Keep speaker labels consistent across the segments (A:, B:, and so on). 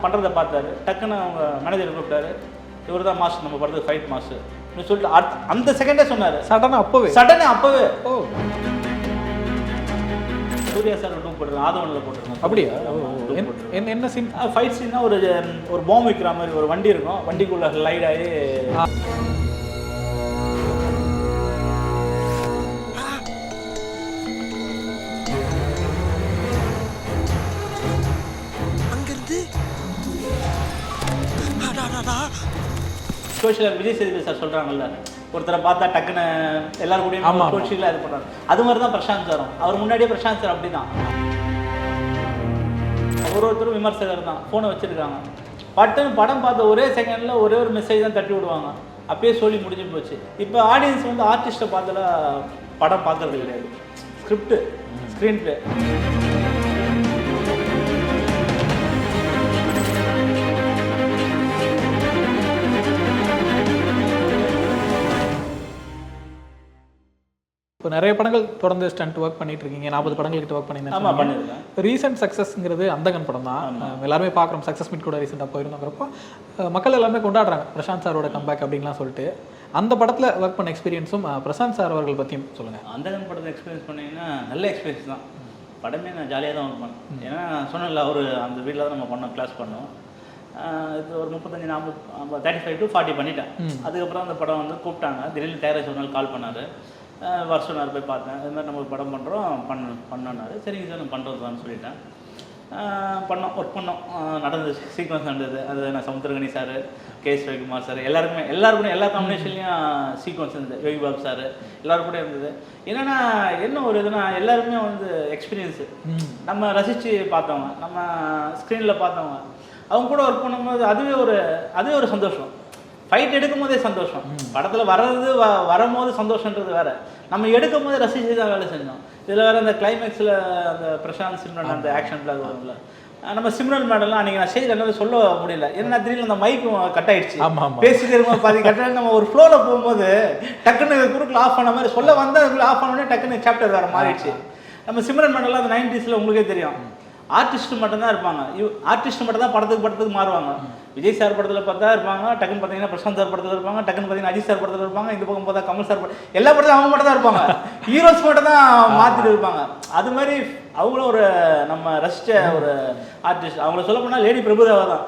A: பண்ணுறதை பார்த்தாரு. டக்குன்னு அவங்க மேனேஜர் கூப்பிட்டாரு. இவர் தான் மாஸ்டர், நம்ம படத்துக்கு ஃபைட் மாஸ்டர் அப்படின்னு சொல்லிட்டு அந்த செகண்டே சொன்னார். சடனே அப்போவே சூர்யா சார் டூ போட்டுருங்க, ஆதவனில் போட்டுருங்க.
B: அப்படியா? என்ன சீன்?
A: ஃபைட் சீன்னா ஒரு பாம்பு வைக்கிற மாதிரி ஒரு வண்டி இருக்கும், வண்டிக்குள்ளே லைட் ஆகி சோஷியல் விஜய் சேதுபதி சார் சொல்கிறாங்கல்ல, ஒருத்தரை பார்த்தா டக்குன்னு எல்லாரும் கூடயும் சோஷியலாக இது பண்ணுறாங்க. அது மாதிரி தான் பிரசாந்த் சாரும். அவர் முன்னாடியே பிரசாந்த் சார் அப்படி தான். ஒருத்தரும் விமர்சகர் தான், ஃபோனை வச்சுருக்காங்க. படம் பார்த்த ஒரே செகண்டில் ஒரே ஒரு மெசேஜ் தான் தட்டி விடுவாங்க, அப்பயே சொல்லி முடிஞ்சு போச்சு. இப்போ ஆடியன்ஸ் ஆர்டிஸ்ட்டை பார்த்தல படம் பார்க்கறது கிடையாது, ஸ்கிரிப்டு, ஸ்க்ரீன் பிளே.
B: இப்போ நிறைய படங்கள் தொடர்ந்து ஸ்டண்ட் ஒர்க் பண்ணிட்டு இருக்கீங்க. 40 படங்கள் கிட்ட ஒர்க் பண்ணியிருக்கேன். ரீசெண்ட் சக்ஸஸ்ங்கிறது அந்தகன் படம் தான். எல்லாருமே பார்க்குறோம். சக்ஸஸ் மீட் கூட ரீசெண்டாக போயிருந்தோங்கிறப்போ மக்கள் எல்லாமே கொண்டாடுறாங்க பிரசாந்த் சாரோட கம்பேக் அப்படின்லாம் சொல்லிட்டு. அந்த படத்தில் ஒர்க் பண்ண எக்ஸ்பீரியன்ஸும் பிரசாந்த் சார் அவர்கள் பற்றியும் சொல்லுங்கள்.
A: அந்தகன் படத்தை எக்ஸ்பீரியன்ஸ் பண்ணிங்கன்னா நல்ல எக்ஸ்பீரியன்ஸ் தான். படமே நான் ஜாலியாக தான் ஒர்க் பண்ணேன். ஏன்னா சொன்னல அவர் அந்த வீட்டில் தான் நம்ம பண்ணோம், கிளாஸ் பண்ணோம். இது ஒரு 35 to 40 பண்ணிட்டேன். அதுக்கப்புறம் அந்த படம் கூப்பிட்டாங்க. திடீர்னு தயாரிச்சு ஒரு நாள் கால் பண்ணார். வருஷம் நான் போய் பார்த்தேன். இது மாதிரி நம்ம ஒரு படம் பண்ணுறோம், பண்ணோன்னாரு. சரிங்க சார் நான் பண்ணுறது தான் சொல்லிட்டேன். ஒர்க் பண்ணோம். நடந்தது, சீக்வன்ஸ் நடந்தது. அது நான் சமுத்திரகனி சார், கேஎஸ் ரவிக்குமார் சார், எல்லாருக்குமே எல்லா காம்பினேஷன்லேயும் சீக்வன்ஸ் இருந்தது. யோகி பாபு சார் எல்லோரும் கூட இருந்தது. என்னென்னா என்ன ஒரு இதுனா எல்லாருமே எக்ஸ்பீரியன்ஸு, நம்ம ரசித்து பார்த்தவங்க, நம்ம ஸ்க்ரீனில் பார்த்தவங்க, அவங்க கூட ஒர்க் பண்ணும்போது அதுவே ஒரு சந்தோஷம். ஃபைட் எடுக்கும் போதே சந்தோஷம். படத்தில் வரும்போது சந்தோஷன்றது வேறு, நம்ம எடுக்கும் போதே ரசிச்சு தான் வேலை செஞ்சோம். இதில் வேறு அந்த கிளைமேக்ஸில் அந்த பிரசாந்த் சிம்ரன் அந்த ஆக்ஷன் பிளாக் வரும்ல, நம்ம சிம்ரன் மேடம்லாம் அன்றைக்கி நான் செய்தி என்ன சொல்ல முடியல. ஏன்னா திடீர்னு அந்த மைக்கு கட் ஆகிடுச்சு. பேசிட்டு இருக்கும்போது பாதி கட் ஆகி நம்ம ஒரு ஃப்ளோவில் போகும்போது டக்குன்னு குறுக்கில் ஆஃப் பண்ண மாதிரி சொல்ல வந்து அதுக்குள்ளே ஆஃப் பண்ணோடனே டக்குன்னு சாப்டர் வேறு மாறிடுச்சு. நம்ம சிம்ரன் மேடம்லாம் அந்த 90s உங்களுக்கே தெரியும், ஆர்டிஸ்ட் மட்டும்தான் இருப்பாங்க. ஆர்டிஸ்ட் மட்டும் தான் படத்துக்கு மாறுவாங்க. விஜய் சார் படத்தில் பார்த்தா இருப்பாங்க, டக்குன்னு பார்த்தீங்கன்னா பிரசாந்த் சார் படத்தில் இருப்பாங்க, டக்குன்னு பார்த்தீங்கன்னா அஜித் சார் படத்தில் இருப்பாங்க, இந்த பக்கம் பார்த்தா கமல் சார் எல்லா படத்தையும் அவங்க மட்டும் தான் இருப்பாங்க. ஹீரோஸ் மட்டும் தான் மாற்றிட்டு இருப்பாங்க. அது மாதிரி அவங்களும் ஒரு நம்ம ரசித்த ஒரு ஆர்டிஸ்ட். அவங்கள சொல்ல போனால் லேடி பிரபுதேவா தான்.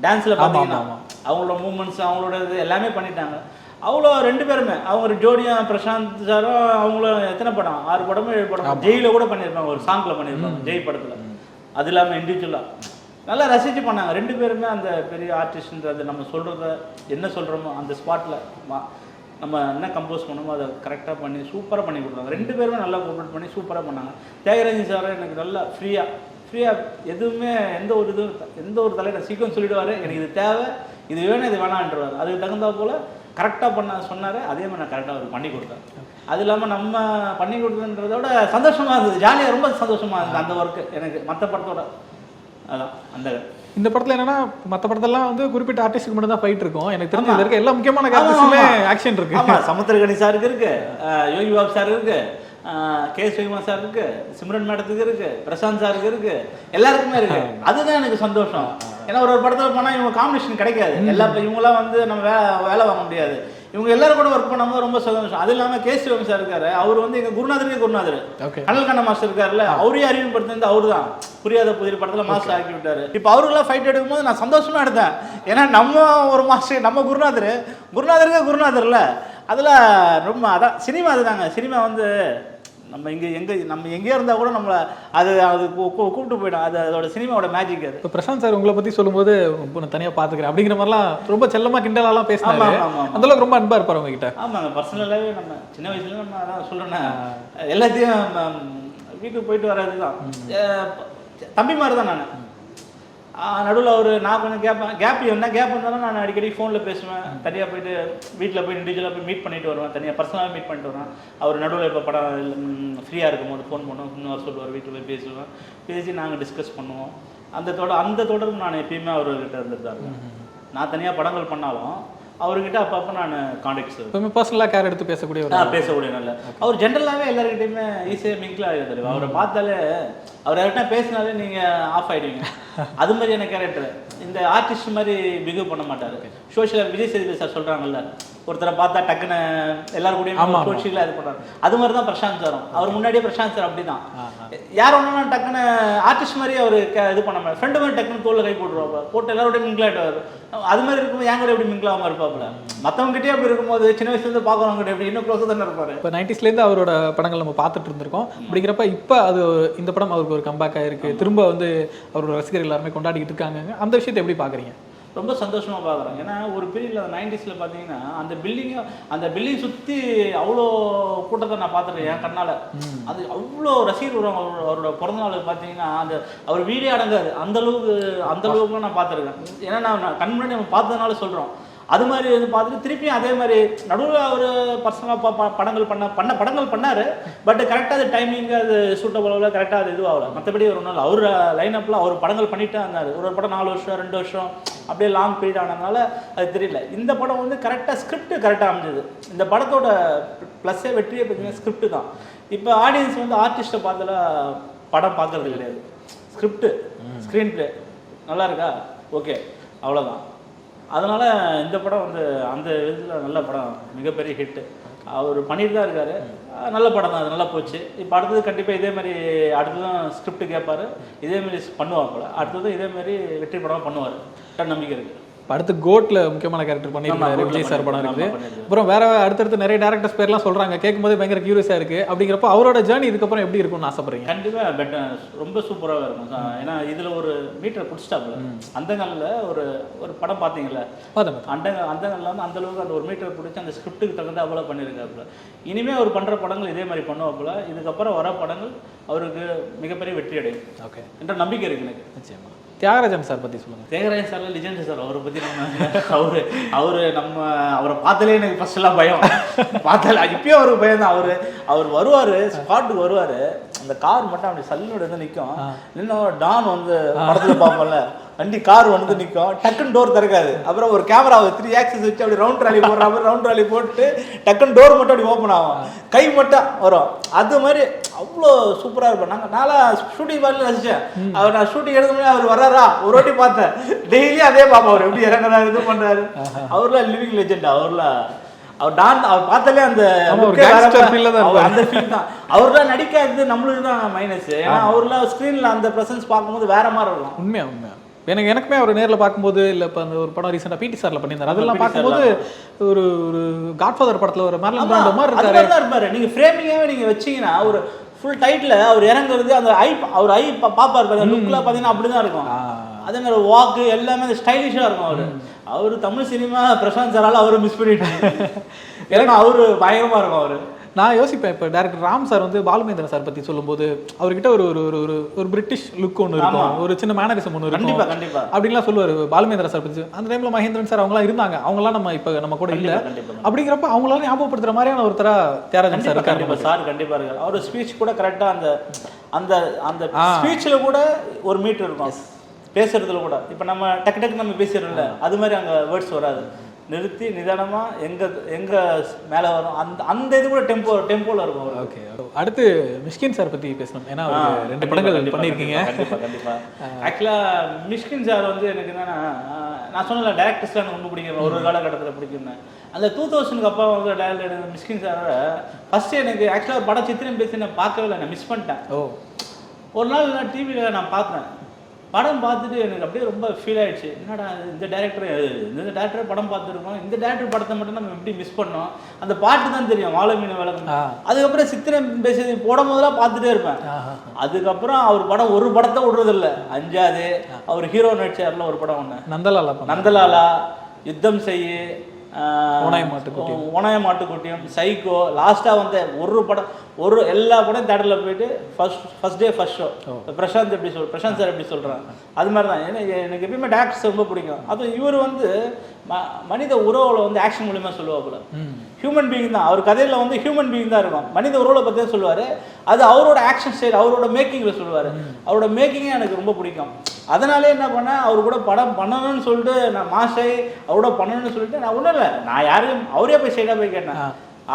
A: டான்ஸில் பார்த்தீங்கன்னா அவங்களோட மூமெண்ட்ஸ், அவங்களோட இது எல்லாமே பண்ணிட்டாங்க. அவ்வளோ 2 பேருமே அவங்க ஒரு ஜோடியாக பிரசாந்த் சாரும் அவங்களும் எத்தனை படம், 6 படமோ 7 படம் ஜெயில கூட பண்ணியிருப்பாங்க, ஒரு சாங்கில் பண்ணியிருப்பாங்க ஜெய் படத்தில். அது இல்லாமல் இண்டிவிஜுவலாக நல்லா ரசித்து பண்ணாங்க 2 பேருமே. அந்த பெரிய ஆர்டிஸ்ட்ன்றது நம்ம சொல்கிறத என்ன சொல்கிறோமோ அந்த ஸ்பாட்டில் நம்ம என்ன கம்போஸ் பண்ணோமோ அதை கரெக்டாக பண்ணி சூப்பராக பண்ணி கொடுத்தாங்க. 2 பேருமே நல்லா கோஆப்ரேட் பண்ணி சூப்பராக பண்ணாங்க. தியாகராஜன் சாரும் எனக்கு நல்லா ஃப்ரீயாக எதுவுமே எந்த ஒரு தலையில சீக்கிரம் சொல்லிவிடுவார், எனக்கு இது தேவை, இது வேணும், இது வேணான்றவார். அதுக்கு தகுந்தா போல் கரெக்டாக சொன்னார். அதே மாதிரி நான் கரெக்டாக அவர் பண்ணி கொடுத்தேன். அது இல்லாமல் நம்ம பண்ணி கொடுக்குறன்றதோட சந்தோஷமாக இருந்தது, ஜாலியாக ரொம்ப சந்தோஷமாக இருந்தது அந்த ஒர்க்கு எனக்கு மற்ற படத்தோட. அதான் இந்த
B: படத்தில் என்னன்னா மற்ற படத்தெல்லாம் குறிப்பிட்ட ஆர்டிஸ்டுக்கு மட்டும் தான் ஃபைட் இருக்கும். எனக்கு தெரிஞ்சு இருக்க எல்லா முக்கியமான கேரக்டர்ஸுமே ஆக்ஷன் இருக்கு.
A: ஆமாம், சமுத்திரகனி சாருக்கு இருக்கு, யோகி பாபு சார் இருக்கு, கேஎஸ் ரவிக்குமார் சார் இருக்கு, சிம்ரன் மேடத்துக்கு இருக்கு, பிரசாந்த் சாருக்கு இருக்கு, எல்லாருக்குமே இருக்கு. அதுதான் எனக்கு சந்தோஷம். ஏன்னா ஒரு படத்தில் போனால் இவங்க காம்பினேஷன் கிடைக்காது. இவங்களாம் நம்ம வேலை வாங்க முடியாது. இவங்க எல்லாரும் கூட ஒர்க் பண்ணும்போது ரொம்ப சந்தோஷம். அது இல்லாமல் கேஎஸ் ரவி சார் இருக்காரு, அவர் எங்கள் குருநாதர் கனல் கண்ண மாஸ்டர் இருக்காருல்ல, அவரையும் அறிமுகப்படுத்தினது அவரு தான். புரியாத புதிய படத்தில் மாஸ்டர் ஆக்கி விட்டாரு. இப்போ அவருக்கெல்லாம் ஃபைட் எடுக்கும்போது நான் சந்தோஷமா எடுத்தேன். ஏன்னா நம்ம ஒரு மாஸ்டர், நம்ம குருநாதருக்கே குருநாதர்ல, அதில் ரொம்ப அதான் சினிமா. அதுதாங்க சினிமா. நம்ம எங்கேயோ இருந்தால் கூட நம்மளை அது கூப்பிட்டு போயிடும். அதோட சினிமாவோட மேஜிக் அது.
B: இப்போ பிரசாந்த் சார் உங்களை பற்றி சொல்லும்போது தனியாக பார்த்துக்கிறேன் அப்படிங்கிற மாதிரிலாம் ரொம்ப செல்லமாக கிண்டலாலாம் பேசுனாங்க. அந்தளவுக்கு ரொம்ப அன்பாக இருப்பார் உங்ககிட்ட.
A: ஆமாங்க, பர்சனலாகவே நம்ம சின்ன வயசுல நம்ம அதான் சொல்கிறேன்னா எல்லாத்தையும் வீட்டுக்கு போயிட்டு வர்றது தான் தம்பி மாதிரி தான். நான் நடுவில் நான் கொஞ்சம் கேப் இருந்தாலும் நான் அடிக்கடி ஃபோனில் பேசுவேன். தனியாக போயிட்டு வீட்டில் போய் இண்டிவிஜுவலாக போய் மீட் பண்ணிட்டு வருவேன், தனியாக பர்சனலாக மீட் பண்ணிட்டு வருவேன். அவர் நடுவில் இப்போ படம் ஃப்ரீயாக இருக்கும்போது ஃபோன் பண்ணுவோம், இன்னும் சொல்லுவார், வீட்டில் போய் பேசி நாங்கள் டிஸ்கஸ் பண்ணுவோம். அந்த தொடர்பு நான் எப்பயுமே அவர்கிட்ட இருந்துட்டு தான் இருக்கேன். நான் தனியாக படங்கள் பண்ணாலும் அவர்கிட்ட அப்பப்போ நான் கான்டாக்ட்ஸ்
B: எப்பவுமே பர்சனலாக கேர் எடுத்து பேசக்கூடிய
A: நல்ல. அவர் ஜென்ரலாகவே எல்லாருக்கிட்டையுமே ஈஸியாக மிங்கிள் ஆகிடுது. அவரை பார்த்தாலே அவர் யார்கிட்ட பேசினாலே நீங்கள் ஆஃப் ஆகிடுவீங்க. அது மாதிரியான கேரக்டர். இந்த ஆர்டிஸ்ட் மாதிரி பிஹேவ் பண்ண மாட்டாரு. சோஷியல் விஜய் சேதுபதி சார் சொல்றாங்கல்ல, ஒருத்தரை பார்த்தா டக்குன்னு எல்லாரும் கூடயும் சோஷியலா இது பண்றாரு. அது மாதிரி தான் பிரசாந்த் சாரும். அவர் முன்னாடியே பிரசாந்த் சார் அப்படிதான். யார் ஒன்னா டக்குன்னு ஆர்டிஸ்ட் மாதிரி அவரு இது பண்ண மாட்டார். ஃப்ரெண்டு மாதிரி டக்குன்னு தோல்ல கை போட்டுருவாங்க, போட்டு எல்லாரோடய மிங்கிள் ஆகிட்டு. அது மாதிரி இருக்கும்போது என் கூட எப்படி மிங்கிள் ஆகாம இருப்பாப்புல. மற்றவங்ககிட்டயே அப்படி இருக்கும்போது சின்ன வயசுலேருந்து பார்க்குறவங்க எப்படி இன்னும் க்ளோஸாக தானே இருப்பாரு.
B: இப்போ 90ஸ்லேருந்து அவரோட படங்கள் நம்ம பார்த்துட்டு இருந்திருக்கோம். அப்படிங்கிறப்ப இப்போ அது இந்த படம் அவருக்கு ஒரு கம்பேக் ஆயிருக்கு. திரும்ப வந்து அவரோட ரசிகர்கள் எல்லாருமே கொண்டாடிக்கிட்டு இருக்காங்க. அந்த விஷயத்தை எப்படி பார்க்குறீங்க?
A: ரொம்ப சந்தோஷமாக பார்க்குறேன். ஏன்னா ஒரு பீரியடில் 90ஸ்ல பார்த்தீங்கன்னா அந்த பில்டிங் சுற்றி அவ்வளோ கூட்டத்தை நான் பார்த்துருக்கேன் என் கண்ணால். அது அவ்வளோ ரசிகர் வருவாங்க. அவரோட பிறந்தநாள் பார்த்தீங்கன்னா அவர் வீடே அடங்காது, அந்த அளவுக்கு நான் பார்த்துருக்கேன். ஏன்னா நான் கண் முன்னாடி நம்ம பார்த்ததுனால சொல்கிறோம். அது மாதிரி வந்து பார்த்துட்டு திருப்பியும் அதே மாதிரி நடுவில் அவர் பர்சனலாக படங்கள் பண்ணார். பட் கரெக்டாக அது டைமிங் அது சூட்டபுளாக கரெக்டாக அது இதுவாகல. மற்றபடி ஒரு நாள் அவர் லைனப்பில் அவர் படங்கள் பண்ணிட்டு இருந்தார். ஒரு படம் 4 வருஷம் 2 வருஷம் அப்படியே லாங் பீரியட் ஆனதுனால அது தெரியல. இந்த படம் வந்து கரெக்டாக ஸ்கிரிப்ட் கரெக்டாக அமைஞ்சது. இந்த படத்தோட ப்ளஸ்ஸே வெற்றியே பார்த்தீங்கன்னா ஸ்கிரிப்ட் தான். இப்போ ஆடியன்ஸ் வந்து ஆர்டிஸ்ட்டை பார்த்தால படம் பார்க்கறது கிடையாது. ஸ்கிரிப்ட் ஸ்க்ரீன் பிளே நல்லா இருக்கா, ஓகே, அவ்வளோதான். அதனால் இந்த படம் வந்து அந்த இதில் நல்ல படம், மிகப்பெரிய ஹிட்டு. அவர் பண்ணிட்டு தான் இருக்காரு. நல்ல படம் தான், அது நல்லா போச்சு. இப்போ அடுத்தது கண்டிப்பாக இதே மாதிரி அடுத்ததும் ஸ்கிரிப்ட் கேட்பார், இதே மாதிரி பண்ணுவார் போல. அடுத்ததும் இதே மாதிரி வெற்றி படமாக பண்ணுவார், நம்பிக்கை இருக்குது.
B: அடுத்து கோட்ல முக்கியமான கேரக்டர் பண்ணியிருக்காரு விஜய் சார் படம் இருக்குது. அப்புறம் வேற அடுத்தடுத்து நிறைய டேரக்டர்ஸ் பேர்லாம் சொல்றாங்க, கேட்கும்போது பயங்கர கியூரியஸாக இருக்கு. அப்படிங்கிறப்ப அவரோட ஜேர்னி இதுக்கப்புறம் எப்படி இருக்கும்னு ஆசைப்படுறீங்க?
A: கண்டிப்பாக பெட்டர், ரொம்ப சூப்பராக இருக்கும். ஏன்னா இதில் ஒரு மீட்டர் பிடிச்சிட்டாப்புல. அந்த காலில் ஒரு படம் பார்த்தீங்கல்ல, அந்த காலில் வந்து அந்த அளவுக்கு அந்த ஒரு மீட்டர் பிடிச்சி அந்த ஸ்கிரிப்டுக்கு தகுந்த அவ்வளோ பண்ணியிருக்காப்புல. இனிமேல் அவர் பண்ணுற படங்கள் இதே மாதிரி பண்ணுவாப்புல. இதுக்கப்புறம் வர படங்கள் அவருக்கு மிகப்பெரிய வெற்றி அடையும் ஓகே என்ற நம்பிக்கை இருக்கு எனக்கு. நிச்சயமா.
B: தியாகராஜன் சார் பற்றி சொல்லுங்கள்.
A: Thiagarajan sir legend sir. அவரை பற்றி அவரை பார்த்தாலே எனக்கு ஃபர்ஸ்ட்லாம் பயம். பார்த்தாலே இப்பயும் அவருக்கு பயம் தான். அவர் வருவார், ஸ்பாட்டுக்கு வருவார், அந்த கார் மட்டும் அப்படி சல்லோட வந்து நிற்கும். இன்னும் டான் வந்து படத்தில் பார்ப்போம்ல, வண்டி கார் வந்து நிற்கும், டக்குன்னு டோர் திறக்காது. அப்புறம் ஒரு கேமரா 3 ஆக்சஸ் வச்சு அப்படி ரவுண்ட் ராலி போடுற மாதிரி ரவுண்ட் ராலி போட்டு டக்குன்னு டோர் மட்டும் அப்படி ஓப்பன் ஆகும், கை மட்டும் வரும். அது மாதிரி அவ்வளோ சூப்பராக இருப்பேன். நான் ஷூட்டிங் பார்த்து ரசித்தேன். நான் ஷூட்டிங் எடுத்த முடியாது அவர் வர்றாரா ஒரு வாட்டி பார்த்தேன். டெய்லி அதே பார்ப்பேன், அவர் எப்படி இறங்குறாரு இது பண்ணுறாரு. அவர்லாம் லிவிங் லெஜெண்ட். அவர் பார்த்தாலே அந்த ஃபீல் தான். அவர்லாம் நடிக்காது நம்மளுக்கு தான் மைனஸ். ஏன்னா அவர்லாம் ஸ்க்ரீனில் அந்த ப்ரெசன்ஸ் பார்க்கும்போது வேற மாதிரி இருக்கும்.
B: உண்மையா எனக்குமே அவர் நேரில் பார்க்கும்போது, இல்லை இப்போ அந்த ஒரு படம் ரீசெண்டாக பிடி சார்ல பண்ணியிருந்தார், அதெல்லாம் பார்க்கும்போது ஒரு காட்ஃபாதர் படத்தில் ஒரு மாதிரி
A: இருப்பாரு. நீங்கள் ஃப்ரேமிங்காகவே நீங்கள் வச்சிங்கன்னா ஒரு ஃபுல் டைட்டில் அவர் இறங்குறது அந்த அவர் ஐ பாப்பார் லுக்கில் பார்த்தீங்கன்னா அப்படி தான் இருக்கும். அதே மாதிரி வாக்கு எல்லாமே ஸ்டைலிஷாக இருக்கும். அவர் தமிழ் சினிமா பிரசாந்த் சாரால் அவரை மிஸ் பண்ணிட்டு, ஏன்னா அவரு பயங்கரமாக இருக்கும். அவர்
B: நான் யோசிப்பேன், இப்போ டேரக்டர் ராம் சார் வந்து பாலுமேந்திரன் சார் பற்றி சொல்லும்போது அவர்கிட்ட ஒரு பிரிட்டிஷ் லுக் ஒன்று இருக்கும், ஒரு சின்ன மேனரிசம் ஒன்று இருக்கும்.
A: கண்டிப்பா
B: அப்படின்லாம் சொல்லுவார் பாலுமேந்திரன் சார் பற்றி. அந்த டைமில் மகேந்திரன் சார் அவங்களாம் இருந்தாங்க, அவங்களாம் நம்ம கூட இல்லை. அப்படிங்கிறப்ப அவங்களால ஞாபகப்படுத்துற மாதிரியான ஒருத்தரா தியாகராஜன் சார் இருக்காரு.
A: சார் கண்டிப்பாக இருக்காரு. அவர் ஸ்பீச் கூட கரெக்டாக அந்த அந்த ஸ்பீச்சில் கூட ஒரு மீட்டர் இருக்கும், பேசுறதுல கூட. இப்போ நம்ம டக்கு நம்ம பேசுறோம்ல, அது மாதிரி அங்கே வேர்ட்ஸ் வராது. நிறுத்தி நிதானமாக எங்கே மேலே வரும், அந்த இது கூட டெம்போவில் இருக்கும்.
B: ஓகே, அடுத்து மிஷ்கின் சார் பற்றி பேசணும். ஏன்னா 2 படங்கள் பண்ணியிருக்கீங்க.
A: கண்டிப்பாக. ஆக்சுவலாக மிஷ்கின் சார் வந்து எனக்கு என்னென்னா, நான் சொன்னல டேரக்டர்ஸ்லாம் எனக்கு ரொம்ப பிடிக்கும், ஒரு காலகட்டத்தில் பிடிக்கும்னு. அந்த 2000க்கு அப்புறம் வந்து டேரக்டர் மிஷ்கின் சாரோட ஃபஸ்ட்டு எனக்கு ஆக்சுவலாக படம் சித்திரம் பேசி நான் பார்க்கவே இல்லை, நான் மிஸ் பண்ணிட்டேன். ஒரு நாள் நான் டிவியில் நான் பார்த்தேன், படம் பார்த்துட்டு எனக்கு அப்படியே ரொம்ப ஃபீல் ஆகிடுச்சு. என்னடா இந்த டேரக்டரை படம் பார்த்துருக்கோம், இந்த டேரக்டர் படத்தை மட்டும் நம்ம எப்படி மிஸ் பண்ணோம். அந்த பாட்டு தான் தெரியும், வாழமீன விளக்கம். அதுக்கப்புறம் சித்திரம் பேசி போடும் போதெல்லாம் பார்த்துட்டே இருப்பேன். அதுக்கப்புறம் அவர் படம் ஒரு படத்தை விடுறதில்லை. 5வது அவர் ஹீரோ நடிச்சார்ல ஒரு படம் ஒன்று, நந்தலாலா, யுத்தம் செய்ய, ஓனாய மாட்டுக்குட்டியும், சைக்கோ, லாஸ்ட்டாக வந்து எல்லா படம் தேட்டரில் போயிட்டு first day first show. Prashanth sir எப்படி சொல்கிறேன், அது மாதிரி தான். ஏன்னா எனக்கு எப்பயுமே டேரக்டர்ஸ் ரொம்ப பிடிக்கும். அதுவும் இவர் வந்து மனித உறவுல வந்து ஆக்ஷன் மூலியமாக சொல்லுவாப்புல. ஹியூமன் பீயிங் தான் அவர் கதையில் வந்து ஹியூமன் பீயிங் தான் இருக்கும். மனித உறவுல பற்றி தான் சொல்லுவார். அது அவரோட ஆக்ஷன் ஸ்டைல், அவரோட மேக்கிங்கில் சொல்லுவார். அவரோட மேக்கிங்கே எனக்கு ரொம்ப பிடிக்கும். அதனாலே என்ன பண்ணேன், அவர் கூட படம் பண்ணணும்னு சொல்லிட்டு நான் மாஸ்டை அவரோட பண்ணணும்னு சொல்லிட்டு நான் ஒன்றும் இல்லை, நான் யாரையும் அவரே போய் சைடாக போய் கேட்டேன்.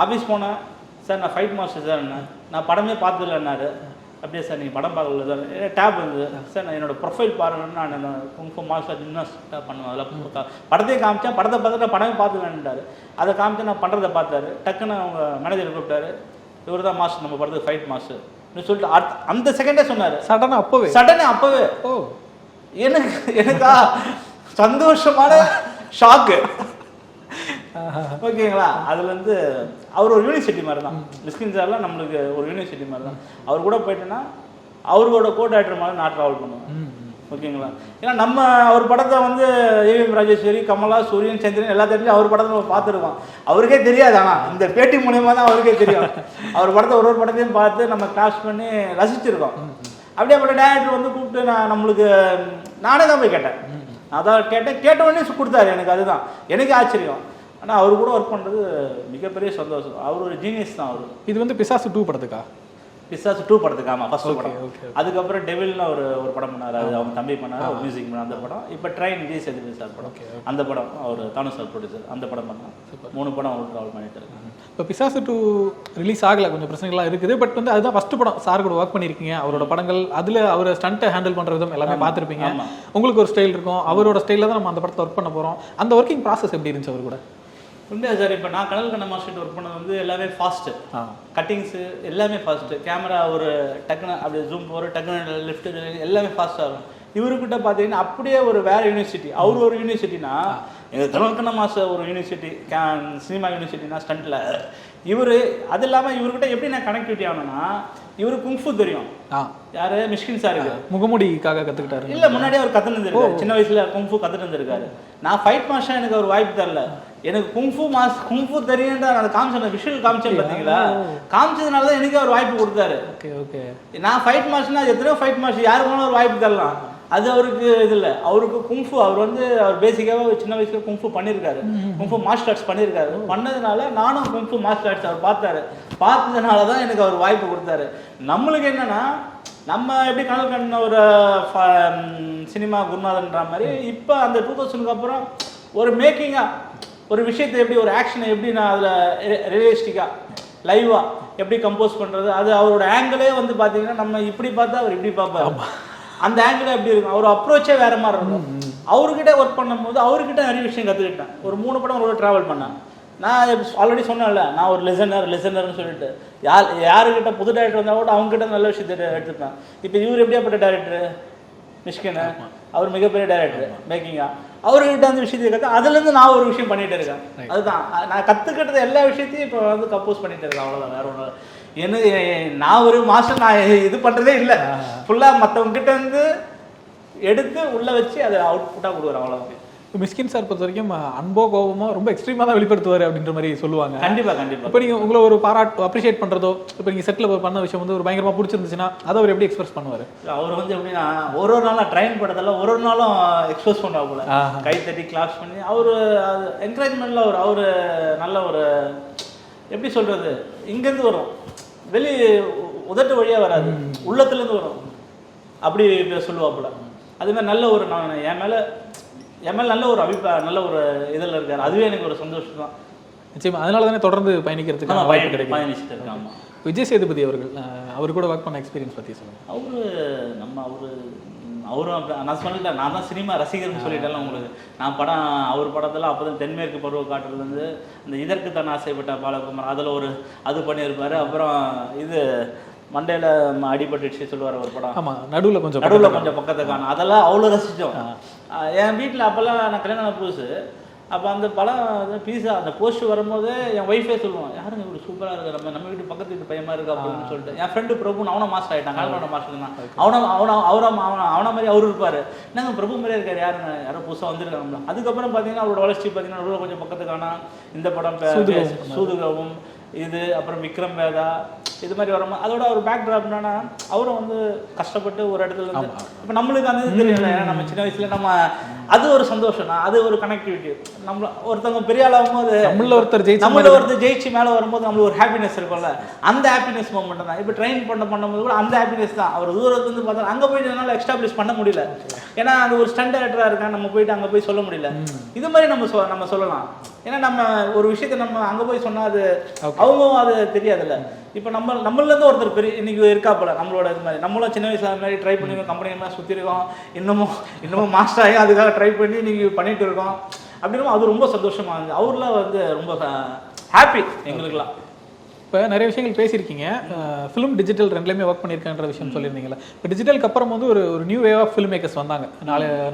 A: ஆஃபீஸ் போனேன், சார் நான் ஃபைட் மாஸ்டர் சார், நான் படமே பார்த்ததில்லைன்னாரு. அப்படியே சார் நீங்கள் படம் பார்க்கல சார் டேப் வந்து சார் நான் என்னோட ப்ரொஃபைல் பாருங்கன்னு நான் குங்ஃபு மாஸ்டர் ஜிம்னாஸ்டாக பண்ணுவேன். அதெல்லாம் படத்தையும் காமிச்சேன், படத்தை பார்த்துட்டு படமே பார்த்துக்கலான்ட்டார். அதை காமிச்சு நான் பண்ணுறதை பார்த்தாரு. டக்குன்னு அவங்க மேனேஜர் கூப்பிட்டாரு, இவர் தான் மாஸ்டர் நம்ம படத்துக்கு ஃபைட் மாஸ்டர் சொல்லிட்டு அந்த செகண்டே சொன்னார். சடனே அப்போவே எனக்கா சந்தோஷமான ஷாக்கு. ஓகேங்களா? அதுல இருந்து அவர் ஒரு யூனிவர்சிட்டி மாதிரி தான். மிஸ்கின் சார்லாம் நம்மளுக்கு ஒரு யூனிவர்சிட்டி மாதிரி தான். அவர் கூட போயிட்டேன்னா அவரோட கோ டைரக்டர் மாதிரி நான் ட்ராவல் பண்ணுவேன். ஓகேங்களா? ஏன்னா நம்ம அவர் படத்தை வந்து ஏவிஎம் ராஜேஸ்வரி, கமலா, சூரியன், சந்திரன் எல்லா தேட்டர்லையும் அவர் படத்தை நம்ம பார்த்துருக்கோம். அவருக்கே தெரியாது, ஆனால் இந்த பேட்டி மூலியமாக தான் அவருக்கே தெரியும். அவர் படத்தை ஒரு படத்தையும் பார்த்து நம்ம கிளாஸ் பண்ணி ரசிச்சிருக்கோம். அப்படியே அப்படி டேரக்டர் வந்து கூப்பிட்டு நம்மளுக்கு நானே தான் போய் கேட்டேன். அதான் கேட்ட உடனே கொடுத்தாரு. எனக்கு அதுதான் எனக்கு ஆச்சரியம். ஆனால் அவர் கூட ஒர்க் பண்ணுறது மிகப்பெரிய சந்தோஷம். அவர் ஒரு ஜீனியஸ் தான். அவர்
B: இது வந்து பிசாசு 2 படத்துக்கா?
A: பிசாசு 2 படத்துக்கு. ஆமாம், ஃபர்ஸ்ட் படம். அதுக்கப்புறம் டெவில்னு ஒரு படம் பண்ணார், அது அவங்க தம்பி பண்ணார், ஒரு மியூசிக் பண்ணார். அந்த படம் இப்போ ட்ரெயின் விஜய் சேதுபதி சார் படம், அந்த படம் அவர் தானு சார் ப்ரொடியூசர். அந்த படம் பண்ணால் 3 படம் அவர் ட்ராவல் பண்ணிட்டு இருக்காங்க.
B: இப்போ பிசாசு 2 ரிலீஸ் ஆகலை, கொஞ்சம் பிரச்சனைகள்லாம் இருக்குது. பட் வந்து அதுதான் ஃபர்ஸ்ட் படம். சார் கூட ஒர்க் பண்ணியிருக்கீங்க. அவரோட படங்கள் அதில் அவர் ஸ்டண்ட்டை ஹேண்டில் பண்ணுற விதம் எல்லாமே பார்த்துருப்பீங்க. உங்களுக்கு ஒரு ஸ்டைல் இருக்கும், அவரோட ஸ்டைலில் தான் நம்ம அந்த படத்தை ஒர்க் பண்ண போகிறோம். அந்த ஒர்க்கிங் ப்ராசஸ் எப்படி இருந்துச்சு அவர் கூட?
A: உண்மையா சார், இப்போ நான் கடல் கண்ண மாஸ்டர் ஒர்க் பண்ணது வந்து எல்லாமே ஃபாஸ்ட்டு, கட்டிங்ஸு எல்லாமே ஃபாஸ்ட்டு. கேமரா ஒரு டக்குன்னு அப்படியே ஜூம் போகிற டக்குன்னு லிஃப்ட்டு எல்லாமே ஃபாஸ்ட்டாக இருக்கும். இவருக்கிட்ட பார்த்தீங்கன்னா அப்படியே ஒரு வேறு யூனிவர்சிட்டி. அவர் ஒரு யூனிவர்சிட்டினா, எங்கள் கடல் கண்ண மாஸ்டர் ஒரு யூனிவர்சிட்டி, சினிமா யூனிவர்சிட்டினா ஸ்டண்ட்டில். இவர் அது இல்லாமல் இவர்கிட்ட எப்படி நான் கனெக்டிவிட்டி ஆகணும்னா, இவரு குங்ஃபு தெரியும். யாரு? மிஷ்கின் சாருக்கு
B: முகமுடிக்காக கற்றுக்கிட்டாரு.
A: இல்லை, முன்னாடியே அவர் கற்றுன்னு இருந்திருக்காரு. சின்ன வயசில் குங்ஃபு கற்றுட்டு இருந்திருக்காரு. நான் ஃபைட் மாஸ்டர் எனக்கு ஒரு வாய்ப்பு தரல. எனக்கு குங்ஃபு தெரியுன்ற அந்த காமிச்சேன், விஷுவல் காமிச்சேன் பார்த்தீங்களா? காமிச்சதுனால தான் எனக்கு அவர் வாய்ப்பு கொடுத்தாரு. நான் ஃபைட் மாஸ்டர்னா எத்தனையோ ஃபைட் மாஸ்டர் யாருக்கு வேணாலும் ஒரு வாய்ப்பு தரலாம். அது அவருக்கு இது இல்லை. அவருக்கு குங்ஃபு அவர் வந்து அவர் பேசிக்காக சின்ன வயசுல குங்ஃபு பண்ணியிருக்காரு, குங்ஃபு மார்ஷல் ஆர்ட்ஸ் பண்ணியிருக்காரு. பண்ணதுனால நானும் குங்ஃபு மார்ஷல் ஆர்ட்ஸ் அவர் பார்த்ததுனால தான் எனக்கு அவர் வாய்ப்பு கொடுத்தாரு. நம்மளுக்கு என்னன்னா, நம்ம எப்படி கனல் கண்ண ஒரு சினிமா குருநாதன்ற மாதிரி இப்போ அந்த 2000க்கு அப்புறம் ஒரு மேக்கிங்காக ஒரு விஷயத்தை எப்படி ஒரு ஆக்ஷனை எப்படி நான் அதில் ரியலிஸ்டிக்காக லைவாக எப்படி கம்போஸ் பண்ணுறது, அது அவரோட ஆங்கிளே வந்து பார்த்தீங்கன்னா நம்ம இப்படி பார்த்தா அவர் இப்படி பார்ப்பார். அந்த ஆங்கிள் எப்படி இருக்கும், அவர் அப்ரோச்சே வேற மாதிரி இருக்கும். அவர்கிட்ட ஒர்க் பண்ணும்போது அவர்கிட்ட நிறைய விஷயம் கற்றுக்கிட்டேன். ஒரு 3 படம் அவரோட ட்ராவல் பண்ணேன். நான் ஆல்ரெடி சொன்னேன்ல, நான் ஒரு லிசனர்னு சொல்லிட்டு யாருக்கிட்ட புது டேரக்டர் வந்தால் கூட அவங்ககிட்ட நல்ல விஷயத்தை எடுத்துப்பேன். இப்போ இவர் எப்படியாப்பட்ட டேரக்டர் மிஷ்கின், அவர் மிகப்பெரிய டேரக்டர் மேக்கிங்கா. அவர்கிட்ட அந்த விஷயத்தை கற்று அதுலேருந்து நான் ஒரு விஷயம் பண்ணிகிட்டு இருக்கேன். அதுதான் நான் கற்றுக்கிட்டது. எல்லா விஷயத்தையும் இப்போ வந்து கம்போஸ் பண்ணிகிட்டு இருக்கேன். அவ்வளோதான், வேற ஒன்று. எனக்கு நான் ஒரு மாஸ்டர் நான் இது பண்ணுறதே இல்லை. ஃபுல்லாக மற்றவங்ககிட்ட இருந்து எடுத்து உள்ளே வச்சு அதை அவுட்புட்டாக கொடுக்குறேன். அவ்வளோதான்.
B: மிஷ்கின் சார் பொறுத்த வரைக்கும் அன்போ கோபமோ ரொம்ப எக்ஸ்ட்ரீமாக தான் வெளிப்படுத்துவார் அப்படின்ற மாதிரி சொல்லுவாங்க.
A: கண்டிப்பாக.
B: இப்போ நீங்கள் உங்களை ஒரு அப்ரிஷியேட் பண்ணுறதோ, இப்போ நீங்கள் செட்டில் பண்ண விஷயம் வந்து ஒரு பயங்கரமாக பிடிச்சிருந்துச்சுன்னா அதை அவர் எப்படி எக்ஸ்பிரஸ் பண்ணுவார்?
A: அவர் வந்து எப்படின்னா, ஒரு நாளும் ட்ரைன் படத்தெல்லாம் ஒரு நாளும் எக்ஸ்பிரஸ் பண்ணுவா போல, கை தட்டி கிளாஸ் பண்ணி அவர் அது என்கரேஜ்மெண்ட்டில் அவர் நல்ல ஒரு எப்படி சொல்கிறது, இங்கேருந்து வரும், வெளி உதட்டு வழியாக வராது, உள்ளத்துலேருந்து வரும், அப்படி சொல்லுவாப்புல. அதுமாதிரி நல்ல ஒரு நான் என் மேலே நல்ல ஒரு நல்ல ஒரு இதில் இருக்கார். அதுவே எனக்கு ஒரு சந்தோஷம் தான்.
B: நிச்சயமா. அதனால தானே தொடர்ந்து பயணிக்கிறதுக்கு வாய்ப்பு கிடைக்கும்.
A: பயணிச்சுட்டு இருக்காங்க.
B: விஜய் சேதுபதி அவர்கள், அவர் கூட ஒர்க் பண்ண எக்ஸ்பீரியன்ஸ் பற்றி சொல்லுங்கள்.
A: அவரும் நான் சொல்லிட்டேன், நான் தான் சினிமா ரசிகர்னு சொல்லிட்டேன் உங்களுக்கு. நான் அவர் படத்தில் அப்போ தான் தென்மேற்கு பருவ காட்டுலேருந்து இந்த இதற்கு தான் ஆசைப்பட்ட பாலகுமார் அதில் அது பண்ணியிருப்பார். அப்புறம் இது மண்டையில் அடிபட்டுச்சு சொல்லுவார் ஒரு படம்.
B: ஆமாம், நடுவில் கொஞ்சம்
A: பக்கத்தை காணும். அதெல்லாம் அவ்வளோ ரசித்தோம். என் வீட்டில் அப்போல்லாம் நான் கல்யாணம் புதுசு. அப்போ அந்த படம் பீஸா அந்த போஸ்ட் வரும்போது என் ஒய்ஃபே சொல்லுவான், யாருங்க இவ்வளோ சூப்பராக இருக்குது, நம்ம வீட்டு பக்கத்து வீட்டு பையமாக இருக்குது அப்படின்னு சொல்லிட்டு. என் ஃப்ரெண்டு பிரபுன்னு அவனை மாஸ்டர் ஆகிட்டான், கல்யாண மாஸ்டர் தான். அவனை மாதிரி அவரு இருப்பார். என்னங்க பிரபு மாதிரியே இருக்கார், யாரோ புதுசாக வந்துருக்காங்க. அதுக்கப்புறம் பார்த்தீங்கன்னா அவரோட வளர்ச்சி பார்த்தீங்கன்னா நடுவில் கொஞ்சம் பக்கத்து காணா. இந்த படம் சூதுகவும் இது, அப்புறம் விக்ரம் வேதா, இது மாதிரி வரும்போது அதோட ஒரு பேக் ட்ராப்னா அவரும் வந்து கஷ்டப்பட்டு ஒரு இடத்துல இருந்து இப்போ நம்மளுக்கு அந்த இது தெரியல. ஏன்னா நம்ம சின்ன வயசுல நம்ம அது ஒரு சந்தோஷம் தான், அது ஒரு கனெக்டிவிட்டி. நம்மள ஒருத்தவங்க பெரிய ஆள் ஆகும்போது நம்மள ஒருத்தர் ஜெயிச்சு மேலே வரும்போது நம்மளுக்கு ஒரு ஹாப்பினஸ் இருக்கும்ல, அந்த ஹாப்பினஸ் மூமெண்ட் தான். இப்போ ட்ரெயின் பண்ணும்போது கூட அந்த ஹாப்பினஸ் தான். அவர் தூரத்துலேருந்து பார்த்தா அங்கே போயிட்டு என்னால் எஸ்டாப்ளிஷ் பண்ண முடியல, ஏன்னா அங்கே ஒரு ஸ்டண்ட் டேரக்டராக இருக்கான், நம்ம போயிட்டு அங்கே போய் சொல்ல முடியல. இது மாதிரி நம்ம சொல்லலாம். ஏன்னா நம்ம ஒரு விஷயத்த நம்ம அங்கே போய் சொன்னால் அது அவங்களும் அது தெரியாதுல்ல. இப்போ நம்மளேருந்து ஒருத்தர் பெரிய இன்னைக்கு இருக்கா போல நம்மளோட இது மாதிரி நம்மளும் சின்ன வயசுல அது மாதிரி ட்ரை பண்ணி கம்பெனி எல்லாம் சுற்றி இருக்கோம், இன்னமும் மாஸ்டர் ஆகி அதுக்காக ட்ரை பண்ணி நீங்கள் பண்ணிட்டு இருக்கோம் அப்படின்னா அது ரொம்ப சந்தோஷமாக இருந்துச்சு. அவர்லாம் வந்து ரொம்ப ஹாப்பி எங்களுக்குலாம்.
B: இப்போ நிறைய விஷயங்கள் பேசியிருக்கீங்க, ஃபிலிம் டிஜிட்டல் ரெண்டுலேயுமே ஒர்க் பண்ணியிருக்கேன்ற விஷயம் சொல்லியிருந்தீங்களா. இப்போ டிஜிட்டலுக்கு அப்புறம் வந்து ஒரு new way of film makers வந்தாங்க.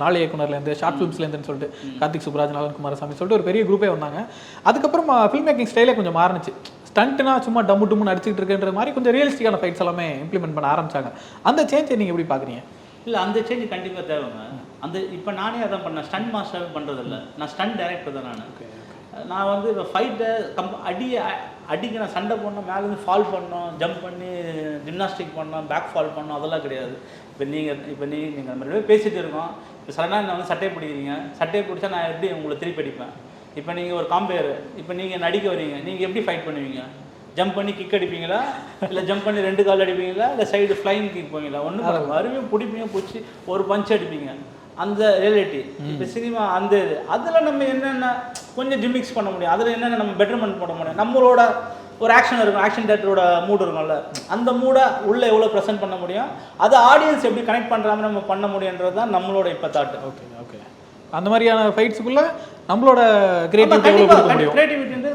B: நாலு இயக்குனர்லேருந்து ஷார்ட் ஃபிலிம்ஸ்லேருந்துன்னு சொல்லிட்டு கார்த்திக் சுப்ராஜ், நலன் குமாரசாமி சொல்லிட்டு ஒரு பெரிய குரூப்பே வந்தாங்க. அதுக்கப்புறம் ஃபிலிம் மேக்கிங் ஸ்டைலே கொஞ்சம் மாறினுச்சு. ஸ்டண்ட்னா சும்மா டம்மு டும்முன்னு அடிச்சுட்டு இருக்குன்ற மாதிரி கொஞ்சம் ரியலிஸ்டிக்கான ஃபைட்ஸ் எல்லாமே இம்ப்ளிமெண்ட் பண்ண ஆரம்பிச்சாங்க. அந்த சேஞ்சை நீங்கள் எப்படி பார்க்குறீங்க?
A: இல்லை, அந்த சேஞ்ச் கண்டிப்பாக தேவைங்க. அந்த இப்போ நானே அதான் பண்ணேன், ஸ்டண்ட் மாஸ்டர் பண்ணுறதில்ல, நான் ஸ்டண்ட் டைரக்டர் தான். நான் வந்து இப்போ ஃபைட்டை அடிக்க நான் சண்டை பண்ணோம், மேலேருந்து ஃபால் பண்ணோம், ஜம்ப் பண்ணி ஜிம்னாஸ்டிக் பண்ணோம், பேக் ஃபால் பண்ணோம், அதெல்லாம் கிடையாது. இப்போ நீங்கள் நம்ம ரெண்டு பேசிகிட்டு இருக்கோம், இப்போ சடனாக நான் வந்து சட்டையை பிடிக்கிறீங்க, சட்டையை பிடிச்சா நான் எப்படி உங்களை திருப்பி அடிப்பேன். இப்போ நீங்கள் ஒரு காம்பேர், இப்போ நீங்கள் நடிக்க வரீங்க, நீங்கள் எப்படி ஃபைட் பண்ணுவீங்க? ஜம்ப் பண்ணி கிக் அடிப்பீங்களா, இல்லை ஜம்ப் பண்ணி 2 கால் அடிப்பீங்களா, இல்லை சைடு ஃப்ளைங் கிக் போவீங்களா? ஒன்றும் மறுபடியும் பிடிப்பீங்க, பிடிச்சி ஒரு பஞ்ச் அடிப்பீங்க. அந்த ரியாலிட்டி இப்போ சினிமா அந்த அதில் நம்ம என்னென்ன கொஞ்சம் ஜிமிக்ஸ் பண்ண முடியும், அதில் என்னென்ன நம்ம பெட்டர்மெண்ட் பண்ண முடியும். நம்மளோட ஒரு ஆக்ஷன் இருக்கும், ஆக்ஷன் தேட்டரோட மூடு இருக்கும்ல, அந்த மூடை உள்ளே எவ்வளோ ப்ரெசென்ட் பண்ண முடியும், அதை ஆடியன்ஸ் எப்படி கனெக்ட் பண்ணுறாம நம்ம பண்ண முடியுன்றது தான் நம்மளோட இப்போ தாட்.
B: ஓகே அந்த மாதிரியான ஃபைட்ஸுக்குள்ளே நம்மளோட கிரியேட்டிவிட்டி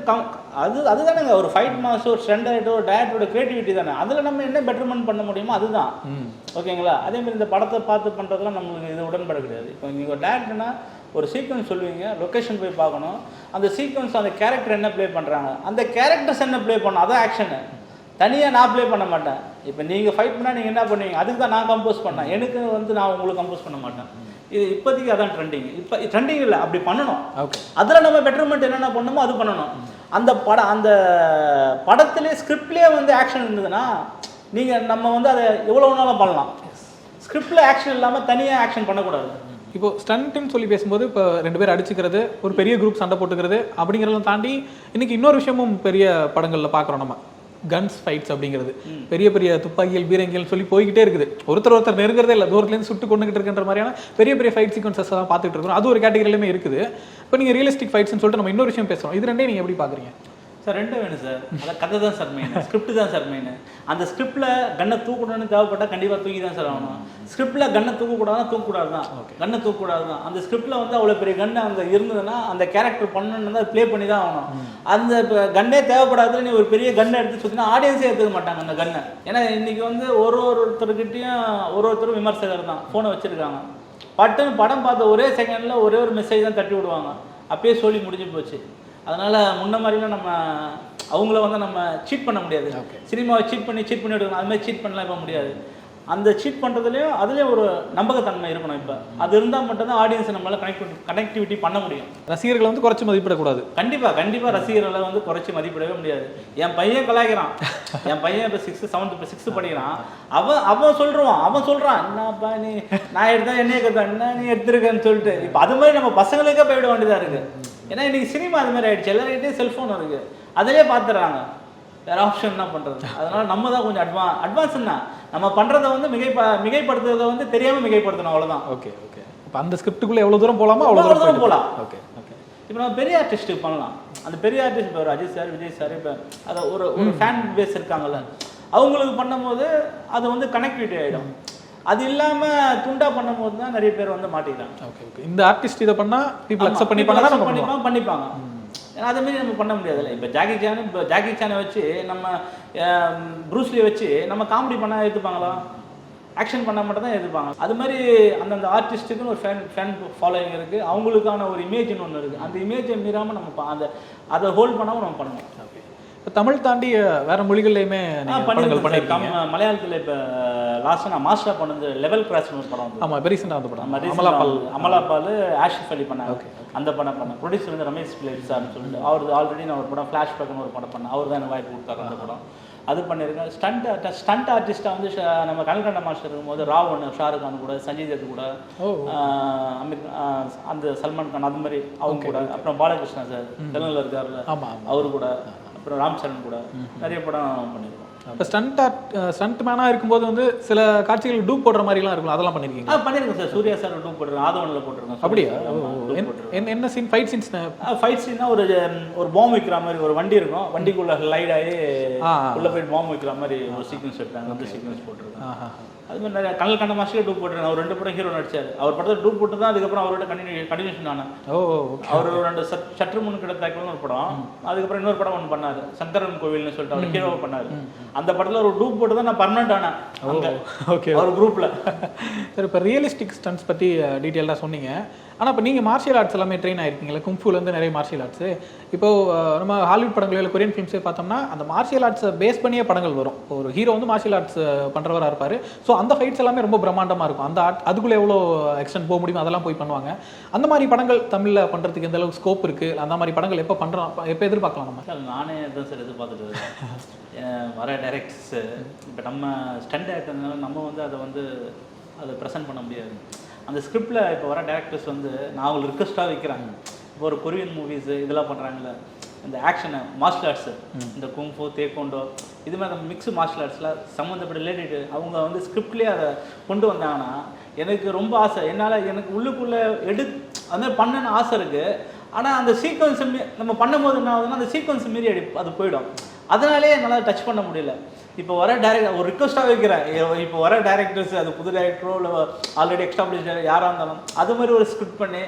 A: அதுதானேங்க ஒரு ஃபைட் மாஸ்டர், ஒரு ஸ்டண்டோ, ஒரு டேரக்டரோட கிரியேட்டிவிட்டி தானே. அதில் நம்ம என்ன பெட்டர்மெண்ட் பண்ண முடியுமோ அதுதான். ஓகேங்களா? அதேமாதிரி இந்த படத்தை பார்த்து பண்ணுறதுலாம் நம்மளுக்கு இது உடன்பாடு கிடையாது. இப்போ நீங்கள் ஒரு டேரக்டர்னா ஒரு சீக்வன்ஸ் சொல்லுவீங்க, லொக்கேஷன் போய் பார்க்கணும், அந்த சீக்வன்ஸ் அந்த கேரக்டர் என்ன ப்ளே பண்ணுறாங்க, அந்த கேரக்டர்ஸ் என்ன ப்ளே பண்ணணும், அதான் ஆக்ஷனு. தனியாக நான் ப்ளே பண்ண மாட்டேன். இப்போ நீங்கள் ஃபைட் பண்ணால் நீங்கள் என்ன பண்ணுவீங்க, அதுக்கு தான் நான் கம்போஸ் பண்ணேன், எனக்கு வந்து நான் உங்களுக்கு கம்போஸ் பண்ண மாட்டேன். இது இப்போதைக்கு அதான் ட்ரெண்டிங். இப்போ ட்ரெண்டிங் இல்லை, அப்படி பண்ணணும். அதில் நம்ம பெட்டர்மெண்ட் என்னென்ன பண்ணணுமோ அது பண்ணணும். அந்த படத்துலேயே ஸ்கிரிப்ட்லேயே வந்து ஆக்ஷன் இருந்ததுன்னா நம்ம வந்து அதை எவ்வளோ வேணாலும் பண்ணலாம். ஸ்கிரிப்டில் ஆக்ஷன் இல்லாமல் தனியாக ஆக்ஷன் பண்ணக்கூடாது.
B: இப்போ ஸ்டண்ட்டுன்னு சொல்லி பேசும்போது இப்போ 2 பேர் அடிச்சுக்கிறது, ஒரு பெரிய குரூப் சண்டை போட்டுக்கிறது அப்படிங்கிறதெல்லாம் தாண்டி இன்னைக்கு இன்னொரு விஷயமும் பெரிய படங்களில் பார்க்குறோம். நம்ம கன்ஸ் ஃபைட்ஸ் அப்படிங்கிறது பெரிய பெரிய துப்பாக்கிகள், பீரங்கிகள் சொல்லி போய்கிட்டே இருக்குது. ஒருத்தர் நெருங்கிறதே இல்லை, தூரத்துலேருந்து சுட்டு கொண்டுகிட்டு இருக்கின்ற மாதிரியான பெரிய ஃபைட் சீக்வன்சஸ் தான் பார்த்துட்டு இருக்கிறோம். அது ஒரு கேட்டகரியிலுமே இருக்குது. இப்போ நீங்கள் ரியலிஸ்டிக் ஃபைட்ஸ்னு சொல்லிட்டு நம்ம இன்னொரு விஷயம் பேசுகிறோம். இது ரெண்டே நீங்கள் எப்படி பார்க்குறீங்க?
A: சார் ரெண்டும் வேணும் சார். அதை கதை தான் சார் மெயின், ஸ்கிரிப்ட் தான் சார் மெயின். அந்த ஸ்கிரிப்டில் கன்னை தூக்கணும்னு தேவைப்பட்டால் கண்டிப்பாக தூக்கி தான் சார் ஆகணும். ஸ்கிரிப்டில் கன்னை தூக்கக்கூடாது தான், கன்னை தூக்கக்கூடாது தான். அந்த ஸ்கிரிப்டில் வந்து அவ்வளோ பெரிய கன்று அங்கே இருந்ததுன்னா அந்த கேரக்டர் பண்ணணுன்னு தான் ப்ளே பண்ணி தான் ஆகணும். அந்த கன்னே தேவைப்படாதுன்னு நீ ஒரு பெரிய கன்னை எடுத்து சுற்றினா ஆடியன்ஸே எடுத்துக்க மாட்டாங்க அந்த கன்னை. ஏன்னா இன்றைக்கி வந்து ஒருத்தருக்கிட்டையும் ஒருத்தரும் விமர்சகர் தான் ஃபோனை வச்சுருக்காங்க. பட்டுன்னு படம் பார்த்த ஒரே செகண்டில் ஒரே ஒரு மெசேஜ் தான் தட்டி விடுவாங்க, அப்பயே சொல்லி முடிஞ்சு போச்சு. அதனால் முன்ன மாதிரிலாம் நம்ம அவங்கள வந்து நம்ம சீட் பண்ண முடியாது. சினிமாவை சீட் பண்ணி எடுக்கணும், அதுமாதிரி சீட் பண்ணலாம் இப்போ முடியாது. அந்த சீட் பண்ணுறதுலேயும் அதுலேயும் ஒரு நம்பகத்தன்மை இருக்கணும். இப்போ அது இருந்தால் மட்டும்தான் ஆடியன்ஸை நம்மளால் கனெக்டிவிட்டி பண்ண முடியும்.
B: ரசிகர்களை வந்து குறைச்சி மதிப்பிடக்கூடாது.
A: கண்டிப்பாக ரசிகர்களை வந்து குறைச்சி மதிப்பிடவே முடியாது. என் பையன் கலாய்க்கிறான், என் பையன் இப்போ 6th படிக்கிறான், அவன் சொல்கிறான் என்னப்பா நீ நான் எடுத்தா என்னையே கற்று என்ன நீ எடுத்துருக்கேன்னு சொல்லிட்டு. இப்போ அது மாதிரி நம்ம பசங்களுக்கே போய்விட வேண்டியதாக இருக்குது. ஏன்னா இன்றைக்கி சினிமா அது மாதிரி ஆகிடுச்சு, எல்லாருக்கிட்டே செல்ஃபோன் இருக்குது, அதிலே பார்த்துடுறாங்க, வேறு ஆப்ஷன் என்ன பண்ணுறது. அதனால் நம்ம தான் கொஞ்சம் அட்வான்ஸ்னா நம்ம பண்ணுறதை வந்து மிகைப்படுத்துறதை வந்து தெரியாமல் மிகைப்படுத்தணும், அவ்வளோதான்.
B: ஓகே இப்போ அந்த ஸ்கிரிப்டுக்குள்ளே எவ்வளோ தூரம் போகலாமோ அவ்வளோ தூரம் போகலாம். ஓகே
A: இப்போ நம்ம பெரிய ஆர்டிஸ்ட்டுக்கு பண்ணலாம். அந்த பெரிய ஆர்டிஸ்ட் இப்போ ஒரு அஜித் சார், விஜய் சார், இப்போ அதை ஒரு ஃபேன் பேஸ் இருக்காங்கல்ல, அவங்களுக்கு பண்ணும்போது அது வந்து கனெக்டிவிட்டி ஆகிடும். அது இல்லாமல் துண்டா பண்ணும்போது தான் நிறைய பேர் வந்து மாட்டிக்கிறாங்க.
B: ஓகே இந்த ஆர்டிஸ்ட் இதை பண்ணால் பீப்புள் அக்செப்ட் பண்ணிப்பாங்க.
A: அதேமாரி நம்ம பண்ண முடியாதுல்ல. இப்போ ஜாக்கி சானை வச்சு நம்ம ப்ரூஸ்லியை வச்சு நம்ம காமெடி பண்ணால் எடுத்துப்பாங்களா? ஆக்ஷன் பண்ணால் மட்டும் தான் எடுத்துப்பாங்க. அது மாதிரி அந்தந்த ஆர்டிஸ்ட்டுக்குன்னு ஒரு ஃபேன் ஃபாலோயிங் இருக்குது, அவங்களுக்கான ஒரு இமேஜ்னு ஒன்று இருக்குது. அந்த இமேஜை மீறாமல் நம்ம அதை ஹோல்ட் பண்ணாமல் நம்ம பண்ணணும்.
B: இப்போ தமிழ் தாண்டி வேறு மொழிகள்லையுமே
A: பண்ணியிருக்காங்க. மலையாளத்தில் இப்போ லாஸ்ட்டாக நான் மாஸ்டர் பண்ணது லெவல் கிராஸ்னு ஒரு படம் வந்து.
B: ஆமாம், ரீசெண்டாக வந்து படம்
A: அமலாபால் ஆஷிஃப் அலி பண்ணாங்க. அந்த படம் பண்ணேன். ப்ரொடியூசர் வந்து ரமேஷ் பிள்ளைசார்னு சொல்லிட்டு அவர் ஆல்ரெடி நான் ஒரு படம் ஃப்ளாஷ்பேக்னு ஒரு படம் பண்ணேன், அவர் தான் எனக்கு வாய்ப்பு கொடுத்தாரு அந்த படம். அது பண்ணியிருக்கேன். ஸ்டண்ட் ஆர்டிஸ்ட்டாக வந்து நம்ம கல்கண்டா மாஸ்டர் இருக்கும்போது ராவன், ஷாருக் கான் கூட, சஞ்சய் தத் கூட, அந்த சல்மான் கான், அது மாதிரி அவங்க கூட, அப்புறம் பாலகிருஷ்ணா சார் தெலுங்குல இருக்காருல்ல அவரு கூட, அப்புறம் ராம் சரண் கூட நிறைய படம் பண்ணியிருக்கோம்.
B: இப்போ ஸ்டண்ட் மேனாக இருக்கும்போது வந்து சில காட்சிகள் டூப் போடுற மாதிரிலாம் இருக்கும், அதெல்லாம் பண்ணியிருக்கீங்க?
A: பண்ணியிருக்கேன் சார். சூர்யா சார் டூப் போட்டுருக்கேன், ஆதவனில் போட்டிருக்கேன்.
B: அப்படியா? என்ன சீன், ஃபைட் சீன்ஸ்?
A: ஃபைட் சீன்னா ஒரு பாம்பு வைக்கிற மாதிரி ஒரு வண்டி இருக்கும், வண்டிக்குள்ள லைட் ஆகி உள்ள போய் பாம்பு வைக்கிற மாதிரி ஒரு சீக்வன்ஸ் எடுத்தாங்க, அந்த சீக்வன்ஸ் போட்டிருக்கேன். அது மாதிரி நிறைய கண்ணல் மாஸ்டர்லேயே டூப் போட்டுருக்கேன். அவர் 2 படம் ஹீரோ நடிச்சார். அவர் படத்தில் டூப் போட்டு தான் அதுக்கப்புறம் அவரோட கண்டினியூஷன் ஆனேன். அவர் 2 சற்று முன் கிடத்தாக்கள்னு ஒரு படம், அதுக்கப்புறம் இன்னொரு படம் ஒன்று பண்ணார், சங்கரன் கோவில்னு சொல்லிட்டு அவர் ஹீரோவை பண்ணார். அந்த படத்தில் ஒரு டூப் போட்டு தான் நான் பர்மனெண்ட் ஆனேன். ஓகே, அவர் குரூப்பில்.
B: சரி, இப்போ ரியலிஸ்டிக் ஸ்டண்ட்ஸ் பற்றி டீட்டெயிலாக சொன்னீங்க. ஆனால் இப்போ நீங்கள் மார்ஷியல் ஆர்ட்ஸ் எல்லாமே ட்ரெயின் ஆகிருக்கீங்களா? குங்ஃபுலேருந்து நிறைய மார்ஷியல் ஆர்ட்ஸு. இப்போது நம்ம ஹாலிவுட் படங்கள் இல்லை கொரியன் ஃபிலிம்ஸே பார்த்தோம்னா அந்த மார்ஷியல் ஆர்ட்ஸை பேஸ் பண்ணியே படங்கள் வரும். ஒரு ஹீரோ வந்து மார்ஷியல் ஆர்ட்ஸ் பண்ணுறவராக இருப்பார். ஸோ அந்த ஃபைட்ஸ் எல்லாமே ரொம்ப பிரம்மாண்டமாக இருக்கும். அந்த அதுக்குள்ளே எவ்வளோ எக்ஸ்டென்ட் போக முடியும் அதெல்லாம் போய் பண்ணுவாங்க. அந்த மாதிரி படங்கள் தமிழில் பண்ணுறதுக்கு எந்த அளவுக்கு ஸ்கோப் இருக்குது? அந்த மாதிரி படங்கள் எப்போ பண்ணுறோம், எப்போ எதிர்பார்க்கலாம் நம்ம?
A: சார் நானே தான் சார் எதிர்பார்த்துட்டு இருக்கேன். வர டைரக்டர்ஸ் இப்போ நம்ம ஸ்டண்ட் ஆக்டர்னால நம்ம வந்து அதை ப்ரெசென்ட் பண்ண முடியாது. அந்த ஸ்கிரிப்டில் இப்போ வர டேரக்டர்ஸ் வந்து நான் அவங்களுக்கு ரிக்வெஸ்ட்டாக வைக்கிறாங்க. இப்போ ஒரு கொரியன் மூவிஸு இதெல்லாம் பண்ணுறாங்கல்ல, இந்த ஆக்ஷனை மார்ஷியல் ஆர்ட்ஸு, இந்த குங்ஃபு தேக்கோண்டோ இது மாதிரி நம்ம மிக்ஸு மார்ஷியல் ஆர்ட்ஸில் சம்மந்தப்பட்ட ரிலேட்டடு அவங்க வந்து ஸ்கிரிப்ட்லேயே அதை கொண்டு வந்தாங்கன்னா எனக்கு ரொம்ப ஆசை. எனக்கு உள்ளுக்குள்ளே அது மாதிரி பண்ணணும்னு ஆசை இருக்குது. ஆனால் அந்த சீக்வன்ஸை நம்ம பண்ணும்போது என்ன ஆகுதுன்னா அந்த சீக்வன்ஸ் மீறி அது போயிடும். அதனாலே என்னால் டச் பண்ண முடியல. இப்போ வர டேரக்டர் ஒரு ரிக்வஸ்ட்டாக வைக்கிறேன், இப்போ வர டேரக்டர்ஸ் அது புது டேரக்டரோ இல்லை ஆல்ரெடி எக்ஸ்டாப்ளிஷ் யாராக இருந்தாலும் அது மாதிரி ஒரு ஸ்கிரிப்ட் பண்ணி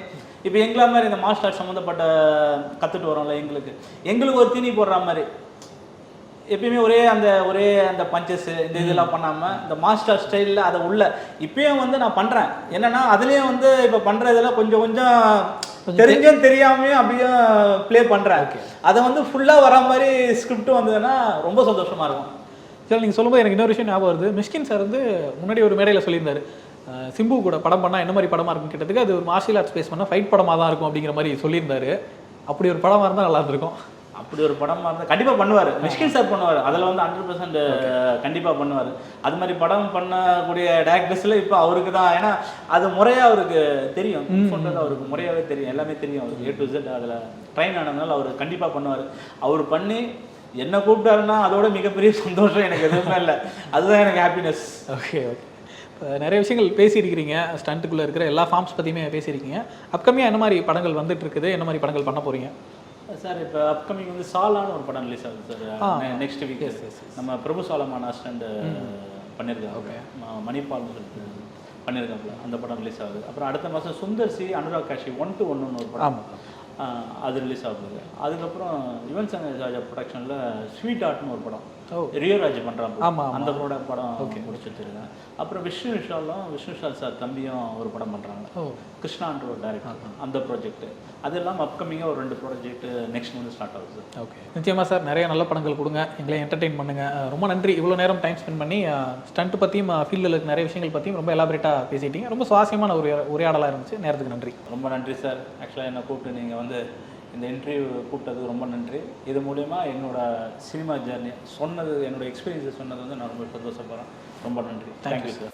A: இப்போ எங்களா மாதிரி இந்த மார்ஷியல் ஆர்ட்ஸ் சம்மந்தப்பட்ட கற்றுட்டு வரோம்ல எங்களுக்கு ஒரு தீனி போடுற மாதிரி எப்பயுமே ஒரே அந்த பஞ்சஸ் இந்த இதெல்லாம் பண்ணாமல் இந்த மாஸ்டர் ஸ்டைலில் அதை உள்ள இப்பயும் வந்து நான் பண்ணுறேன். என்னென்னா அதுலேயும் வந்து இப்போ பண்ணுற இதெல்லாம் கொஞ்சம் தெரிஞ்சும் தெரியாமையும் அப்படியே ப்ளே பண்ணுறேன். அதை வந்து ஃபுல்லாக வர மாதிரி ஸ்கிரிப்டும் வந்ததுன்னா ரொம்ப சந்தோஷமாக இருக்கும்.
B: சரி, நீங்கள் சொல்லும்போது எனக்கு இன்னொரு விஷயம் ஞாபகம் வருது. மிஷ்கின் சார் வந்து முன்னாடி ஒரு மேடையில் சொல்லியிருந்தாரு, சிம்பு கூட படம் பண்ணால் என்ன மாதிரி படமாக இருக்குன்னு கேட்டதுக்கு அது ஒரு மார்ஷியல் ஆர்ட்ஸ் பேஸ் பண்ணால் ஃபைட் படமாக தான் இருக்கும் அப்படிங்கிற மாதிரி சொல்லியிருந்தாரு. அப்படி ஒரு படமாக இருந்தால் நல்லா இருந்திருக்கும்.
A: அப்படி ஒரு படமாக இருந்தால் கண்டிப்பாக பண்ணுவார், மிஷ்கின் சார் பண்ணுவார். அதில் வந்து 100% கண்டிப்பாக பண்ணுவார். அது மாதிரி படம் பண்ணக்கூடிய டேரக்டர்ஸில் இப்போ அவருக்கு தான், ஏன்னா அது முறையாக அவருக்கு தெரியும், பண்ணுறது அவருக்கு முறையாகவே தெரியும், எல்லாமே தெரியும் அவருக்கு A to Z. அதில் ட்ரைன் ஆனதுனால அவர் கண்டிப்பாக பண்ணுவார். அவர் பண்ணி என்ன கூப்பிட்டாருன்னா அதோட மிகப்பெரிய சந்தோஷம் எனக்கு எதுவுமே இல்லை. அதுதான் எனக்கு ஹாப்பினஸ்.
B: ஓகே. இப்போ நிறைய விஷயங்கள் பேசியிருக்கிறீங்க, ஸ்டண்ட்டுக்குள்ளே இருக்கிற எல்லா ஃபார்ம்ஸ் பற்றியுமே பேசியிருக்கீங்க. அப்கமிங்காக என்ன மாதிரி படங்கள் வந்துட்டு இருக்குது, என்ன மாதிரி படங்கள் பண்ண போகிறீங்க
A: சார்? இப்போ அப்கமிங் வந்து சாலான்னு ஒரு படம் ரிலீஸ் ஆகுது சார் நெக்ஸ்ட் வீக். நம்ம பிரபு சாலமான ஸ்டண்ட் பண்ணியிருக்காங்க. ஓகே, மணிபால்னு சொல்லிட்டு பண்ணியிருக்காப்புல, அந்த படம் ரிலீஸ் ஆகுது. அப்புறம் அடுத்த மாதம் சுந்தர் சி அனுராக் காஷி 1 to 1 ஒரு படம் அது ரிலீஸ் ஆகுது. அதுக்கப்புறம் யுவன் சங்கர் ராஜா ப்ரொடக்ஷனில் ஸ்வீட் ஆர்ட்னு ஒரு படம் ரியராஜ் பண்ணுறாங்க, அந்த படம் முடிச்சுருக்கேன். அப்புறம் விஷ்ணு விஷால் சார் தம்பியும் ஒரு படம் பண்ணுறாங்க, கிருஷ்ணான்ற ஒரு டைரக்டர், அந்த ப்ராஜெக்ட். அது இல்லாமல் அப்கமிங்காக ஒரு 2 ப்ராஜெக்ட் நெக்ஸ்ட் மந்த் ஸ்டார்ட் ஆகுது. ஓகே, நிச்சயமாக சார் நிறைய நல்ல படங்கள் கொடுங்க, எங்களை என்டர்டெயின் பண்ணுங்கள். ரொம்ப நன்றி, இவ்வளோ நேரம் டைம் ஸ்பெண்ட் பண்ணி ஸ்டண்ட் பற்றியும் ஃபீல்டில் இருக்க நிறைய விஷயங்கள் பற்றியும் ரொம்ப எலாபரேட்டாக பேசிட்டீங்க. ரொம்ப சுவாரஸ்யமான ஒரு உரையாடலாக இருந்துச்சு. நேரத்துக்கு நன்றி. ரொம்ப நன்றி சார். ஆக்சுவலாக என்னை கூப்பிட்டு நீங்கள் வந்து இந்த இன்டர்வியூ கூப்பிட்டதுக்கு ரொம்ப நன்றி. இது மூலமா என்னோடய சினிமா ஜேர்னி சொன்னது, என்னோடய எக்ஸ்பீரியன்ஸை சொன்னது வந்து நான் ரொம்ப சந்தோஷப்படுறேன். ரொம்ப நன்றி. Thank you sir.